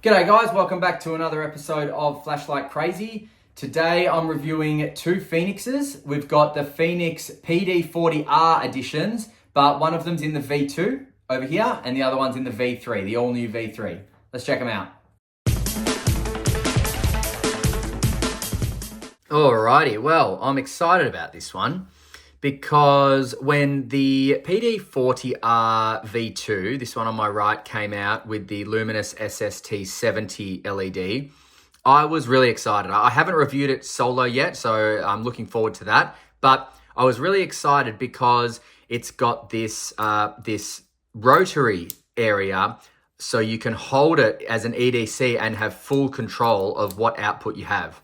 G'day guys, welcome back to another episode of Flashlight Crazy. Today I'm reviewing two Fenixes. We've got the Fenix PD40R editions, but one of them's in the V2 over here and the other one's in the V3, the all new V3. Let's check them out. Alrighty, well, I'm excited about this one because when the PD40R V2, this one on my right, came out with the luminous SST70 LED, I was really excited. I haven't reviewed it solo yet, so I'm looking forward to that. But I was really excited because it's got this rotary area, so you can hold it as an EDC and have full control of what output you have.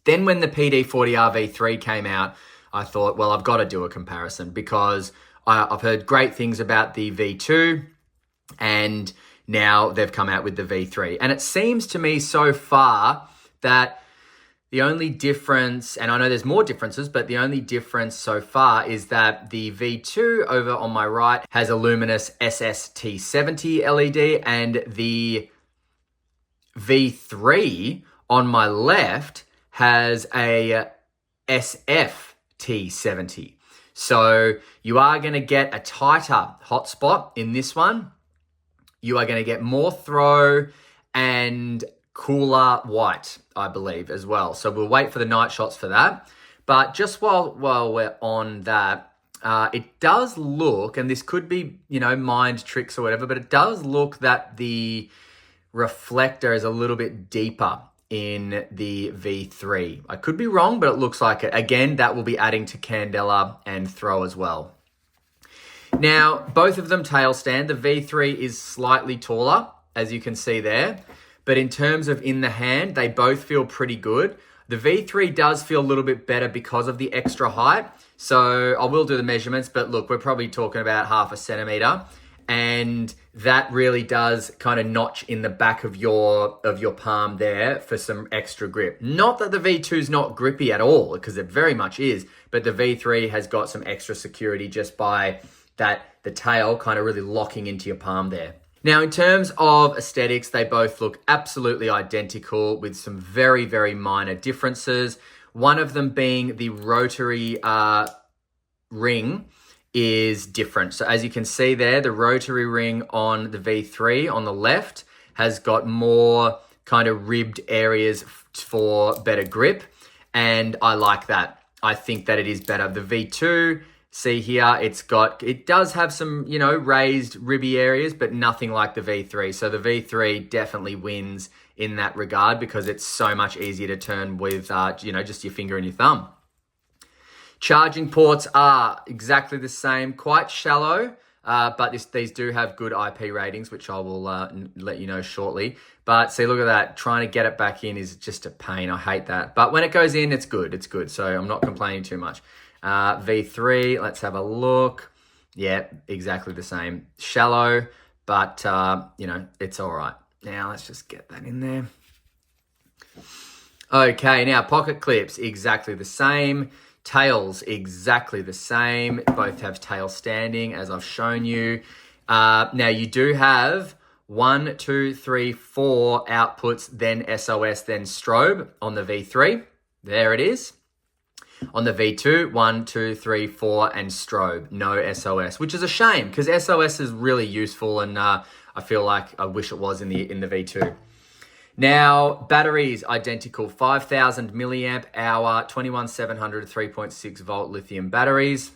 Then when the PD40R V3 came out, I thought, well, I've got to do a comparison because I've heard great things about the V2 and now they've come out with the V3. And it seems to me so far that the only difference, and I know there's more differences, but the only difference so far is that the V2 over on my right has a luminous SST70 LED and the V3 on my left has a SFT70. So you are going to get a tighter hotspot in this one. You are going to get more throw and cooler white, I believe, as well. So we'll wait for the night shots for that. But just while we're on that, it does look, and this could be, mind tricks or whatever, but it does look that the reflector is a little bit deeper in the V3. I could be wrong, but it looks like it. Again, that will be adding to candela and throw as well. Now, both of them tail stand. The V3 is slightly taller, as you can see there. But in terms of in the hand, they both feel pretty good. The V3 does feel a little bit better because of the extra height. So I will do the measurements, but look, we're probably talking about 0.5 centimeter. And that really does kind of notch in the back of your palm there for some extra grip. Not that the V2 is not grippy at all, because it very much is, but the V3 has got some extra security just by that, the tail kind of really locking into your palm there. Now, in terms of aesthetics, they both look absolutely identical with some very, very minor differences. One of them being the rotary ring is different. So as you can see there, the rotary ring on the V3 on the left has got more kind of ribbed areas for better grip. And I like that. I think that it is better. The V2, see here, it does have some, raised ribby areas, but nothing like the V3. So the V3 definitely wins in that regard because it's so much easier to turn with, just your finger and your thumb. Charging ports are exactly the same, quite shallow, but these do have good IP ratings, which I will let you know shortly. But see, look at that. Trying to get it back in is just a pain. I hate that. But when it goes in, it's good. It's good. So I'm not complaining too much. V3, let's have a look. Yeah, exactly the same. Shallow, but, it's all right. Now, let's just get that in there. Okay, now pocket clips, exactly the same. Tails, exactly the same. Both have tail standing, as I've shown you. Now, you do have 1, 2, 3, 4 outputs, then SOS, then strobe on the V3. There it is. On the V2, 1, 2, 3, 4, and strobe. No SOS, which is a shame because SOS is really useful, and I feel like I wish it was in the V2. Now, batteries, identical, 5,000 milliamp hour, 21700 3.6 volt lithium batteries.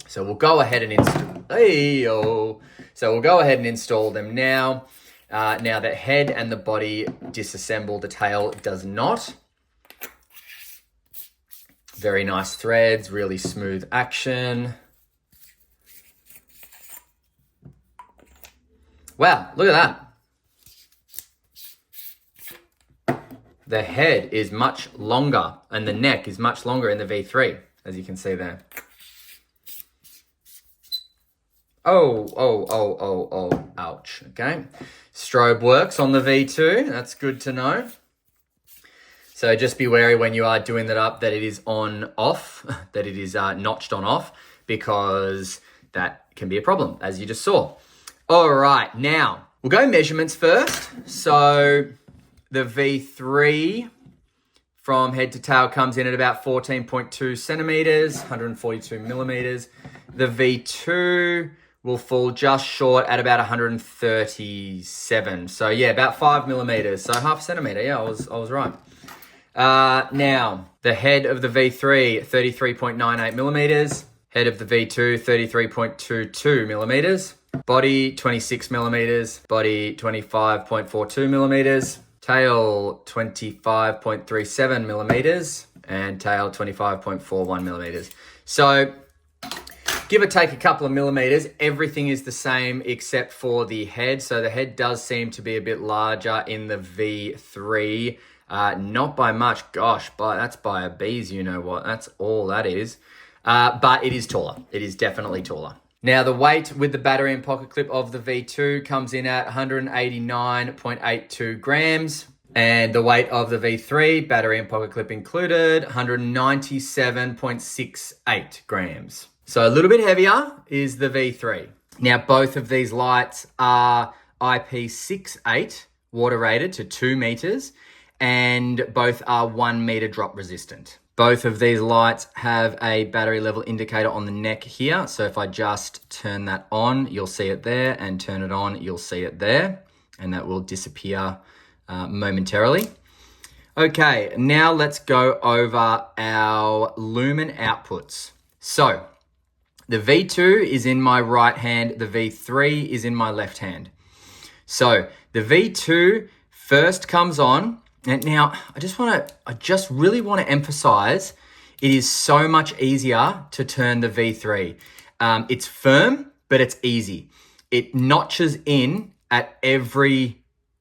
So we'll go ahead and install them now. Now the head and the body disassemble, the tail does not. Very nice threads, really smooth action. Wow, look at that. The head is much longer and the neck is much longer in the V3, as you can see there. Oh, ouch, okay. Strobe works on the V2, that's good to know. So just be wary when you are doing that up that it is on off, that it is notched on off, because that can be a problem, as you just saw. All right, now We'll go measurements first. So the V3 from head to tail comes in at about 14.2 centimeters, 142 millimeters. The V2 will fall just short at about 137. So yeah, about 5 millimeters. So half a centimeter. Yeah, I was right. Now, the head of the V3, 33.98 millimeters. Head of the V2, 33.22 millimeters. Body, 26 millimeters. Body, 25.42 millimeters. Tail, 25.37 millimeters. And tail, 25.41 millimeters. So, give or take a couple of millimeters, everything is the same except for the head. So the head does seem to be a bit larger in the V3. Not by much, gosh, but that's by a bees, you know what, that's all that is. But it is taller, it is definitely taller. Now the weight with the battery and pocket clip of the V2 comes in at 189.82 grams. And the weight of the V3, battery and pocket clip included, 197.68 grams. So a little bit heavier is the V3. Now both of these lights are IP68 water rated to 2 meters, and both are 1 meter drop resistant. Both of these lights have a battery level indicator on the neck here. So if I just turn that on, you'll see it there, and turn it on, you'll see it there, and that will disappear momentarily. Okay, now let's go over our lumen outputs. So the V2 is in my right hand, the V3 is in my left hand. So the V2 first comes on, and now I just really want to emphasize it is so much easier to turn the V3. It's firm, but it's easy. It notches in at every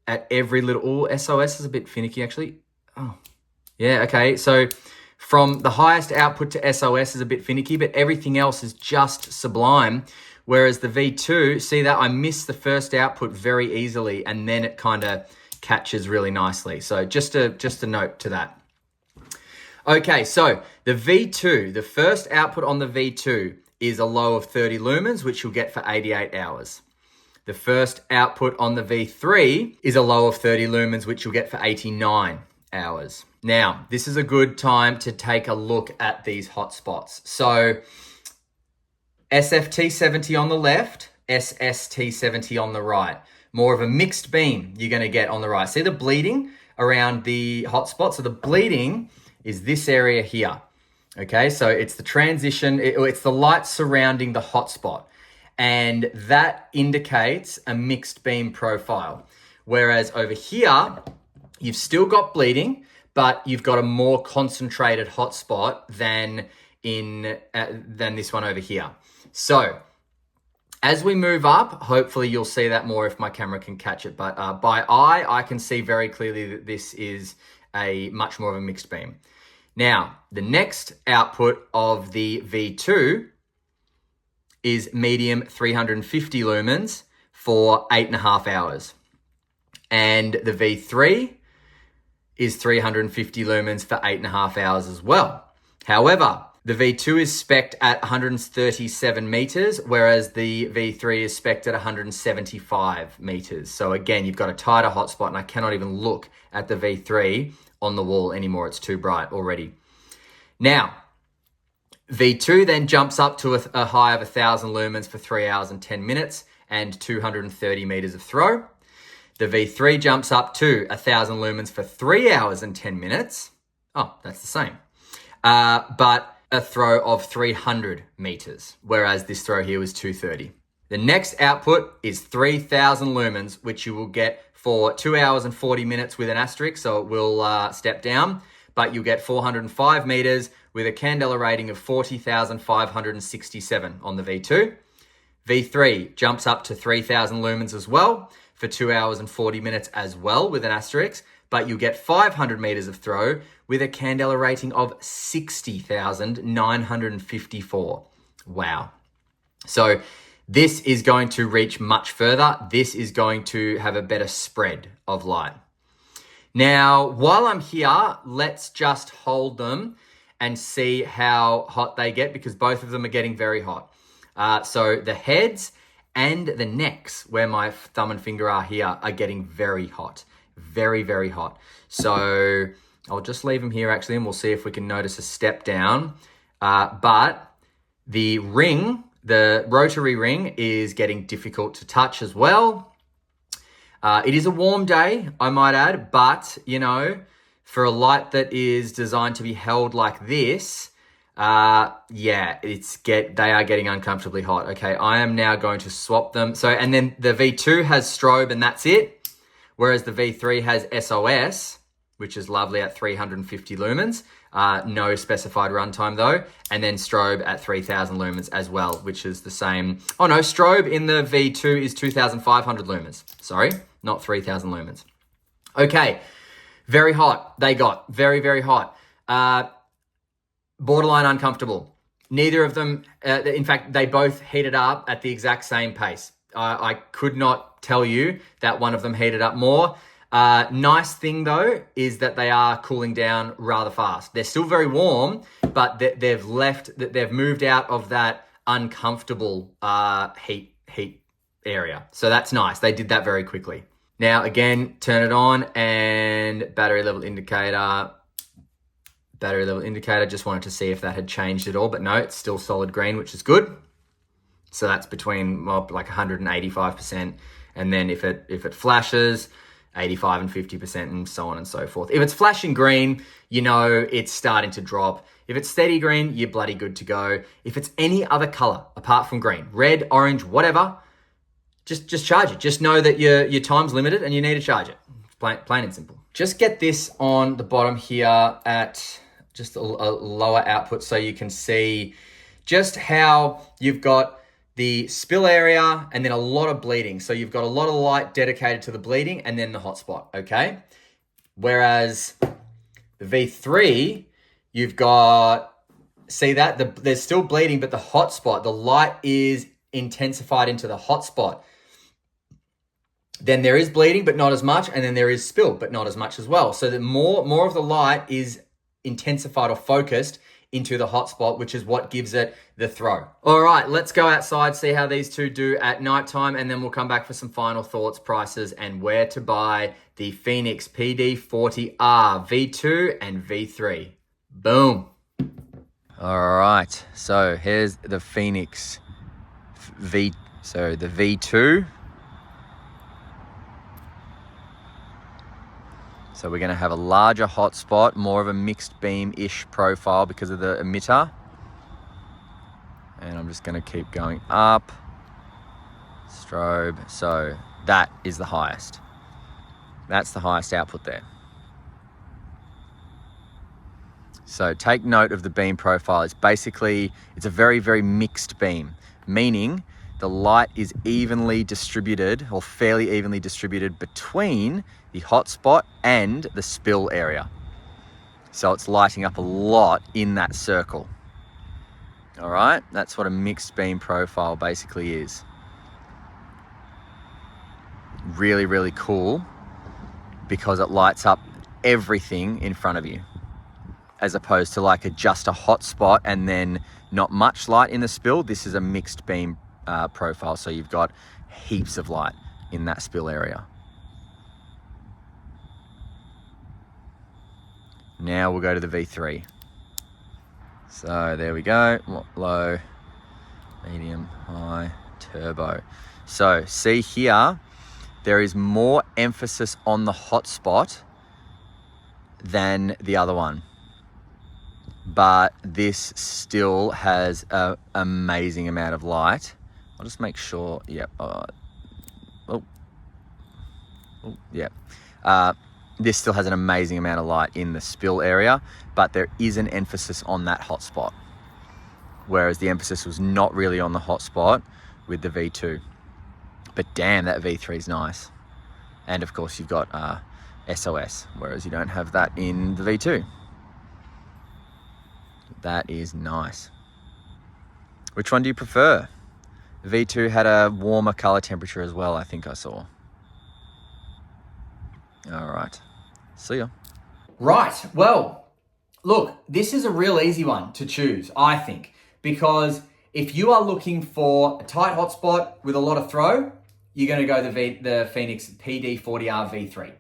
little, SOS is a bit finicky actually. Oh, yeah, okay. So from the highest output to SOS is a bit finicky, but everything else is just sublime. Whereas the V2, see that I missed the first output very easily, and then it kind of catches really nicely. So just a note to that. Okay, so the V2, the first output on the V2 is a low of 30 lumens, which you'll get for 88 hours. The first output on the V3 is a low of 30 lumens, which you'll get for 89 hours. Now, this is a good time to take a look at these hotspots. So SFT70 on the left, SST70 on the right. More of a mixed beam you're going to get on the right. See the bleeding around the hotspot? So the bleeding is this area here. Okay, so it's the transition, it's the light surrounding the hotspot. And that indicates a mixed beam profile. Whereas over here, you've still got bleeding, but you've got a more concentrated hotspot than this one over here. So as we move up, hopefully you'll see that more if my camera can catch it. But by eye, I can see very clearly that this is a much more of a mixed beam. Now, the next output of the V2 is medium 350 lumens for 8.5 hours. And the V3 is 350 lumens for 8.5 hours as well. However, the V2 is spec'd at 137 meters, whereas the V3 is spec'd at 175 meters. So again, you've got a tighter hotspot, and I cannot even look at the V3 on the wall anymore. It's too bright already. Now, V2 then jumps up to a high of 1,000 lumens for 3 hours and 10 minutes and 230 meters of throw. The V3 jumps up to 1,000 lumens for 3 hours and 10 minutes. Oh, that's the same. But a throw of 300 meters, whereas this throw here was 230. The next output is 3,000 lumens, which you will get for 2 hours and 40 minutes with an asterisk, so it will step down, but you'll get 405 meters with a candela rating of 40,567 on the V2. V3 jumps up to 3,000 lumens as well for 2 hours and 40 minutes as well with an asterisk, but you'll get 500 meters of throw with a candela rating of 60,954. Wow. So this is going to reach much further. This is going to have a better spread of light. Now, while I'm here, let's just hold them and see how hot they get, because both of them are getting very hot. So the heads and the necks, where my thumb and finger are here, are getting very hot. Very, very hot. So I'll just leave them here actually, and we'll see if we can notice a step down. But the ring, the rotary ring, is getting difficult to touch as well. It is a warm day, I might add, but, you know, for a light that is designed to be held like this, yeah, they are getting uncomfortably hot. Okay, I am now going to swap them. So, and then the V2 has strobe and that's it. Whereas the V3 has SOS, which is lovely at 350 lumens. No specified runtime though. And then strobe at 3000 lumens as well, which is the same. Oh no, strobe in the V2 is 2500 lumens. Sorry, not 3000 lumens. Okay, very hot. They got very, very hot. Borderline uncomfortable. Neither of them, in fact, they both heated up at the exact same pace. I could not tell you that one of them heated up more. Nice thing though is that they are cooling down rather fast. They're still very warm, but they've moved out of that uncomfortable heat area. So that's nice. They did that very quickly. Now again, turn it on and battery level indicator. Battery level indicator, just wanted to see if that had changed at all, but no, it's still solid green, which is good. So that's between like 185%. And then if it flashes, 85 and 50% and so on and so forth. If it's flashing green, you know it's starting to drop. If it's steady green, you're bloody good to go. If it's any other color apart from green, red, orange, whatever, just charge it. Just know that your time's limited and you need to charge it. Plain and simple. Just get this on the bottom here at just a lower output so you can see just how you've got the spill area and then a lot of bleeding. So you've got a lot of light dedicated to the bleeding and then the hotspot, okay? Whereas the V3, you've got, see that? There's still bleeding, but the hotspot, the light is intensified into the hotspot. Then there is bleeding, but not as much. And then there is spill, but not as much as well. So that more of the light is intensified or focused into the hotspot, which is what gives it the throw. All right, let's go outside, see how these two do at nighttime, and then we'll come back for some final thoughts, prices, and where to buy the Fenix PD40R V2 and V3. Boom. All right, so here's the Fenix the V2. So we're going to have a larger hotspot, more of a mixed beam-ish profile because of the emitter. And I'm just going to keep going up. Strobe. So that is the highest. That's the highest output there. So take note of the beam profile. It's a very, very mixed beam, meaning the light is evenly distributed or fairly evenly distributed between the hotspot and the spill area. So it's lighting up a lot in that circle. All right, that's what a mixed beam profile basically is. Really, really cool because it lights up everything in front of you, as opposed to like just a hotspot and then not much light in the spill. This is a mixed beam profile, so you've got heaps of light in that spill area. Now we'll go to the V3. So there we go, low, medium, high, turbo. So see here, there is more emphasis on the hotspot than the other one. But this still has an amazing amount of light. I'll just make sure, yep. Yep. This still has an amazing amount of light in the spill area, but there is an emphasis on that hotspot. Whereas the emphasis was not really on the hotspot with the V2. But damn, that V3 is nice. And of course you've got SOS, whereas you don't have that in the V2. That is nice. Which one do you prefer? The V2 had a warmer color temperature as well, I think I saw. All right, see ya. Right, well, look, this is a real easy one to choose, I think, because if you are looking for a tight hotspot with a lot of throw, you're going to go the Fenix PD40R V3.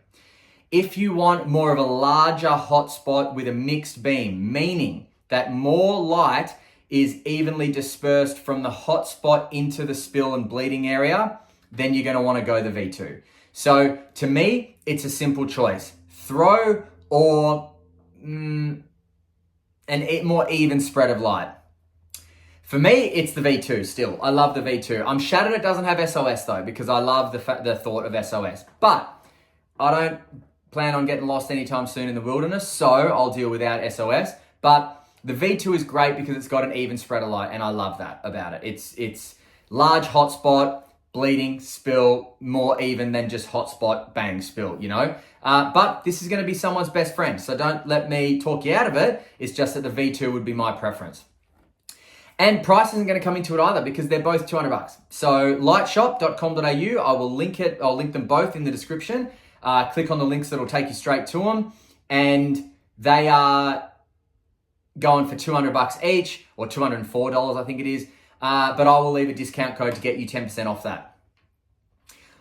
If you want more of a larger hotspot with a mixed beam, meaning that more light is evenly dispersed from the hotspot into the spill and bleeding area, then you're going to want to go the V2. So to me, it's a simple choice. Throw or a more even spread of light. For me, it's the V2 still. I love the V2. I'm shattered it doesn't have SOS though, because I love the thought of SOS. But I don't plan on getting lost anytime soon in the wilderness, so I'll deal without SOS. But the V2 is great because it's got an even spread of light, and I love that about it. It's large hotspot, bleeding, spill, more even than just hotspot, bang, spill, you know? But this is going to be someone's best friend, so don't let me talk you out of it. It's just that the V2 would be my preference. And price isn't going to come into it either because they're both $200. So lightshop.com.au, I will link it. I'll link them both in the description. Click on the links that'll take you straight to them. And they are going for $200 each, or $204, I think it is. But I will leave a discount code to get you 10% off that.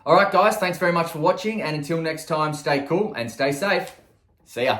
All right, guys, thanks very much for watching. And until next time, stay cool and stay safe. See ya.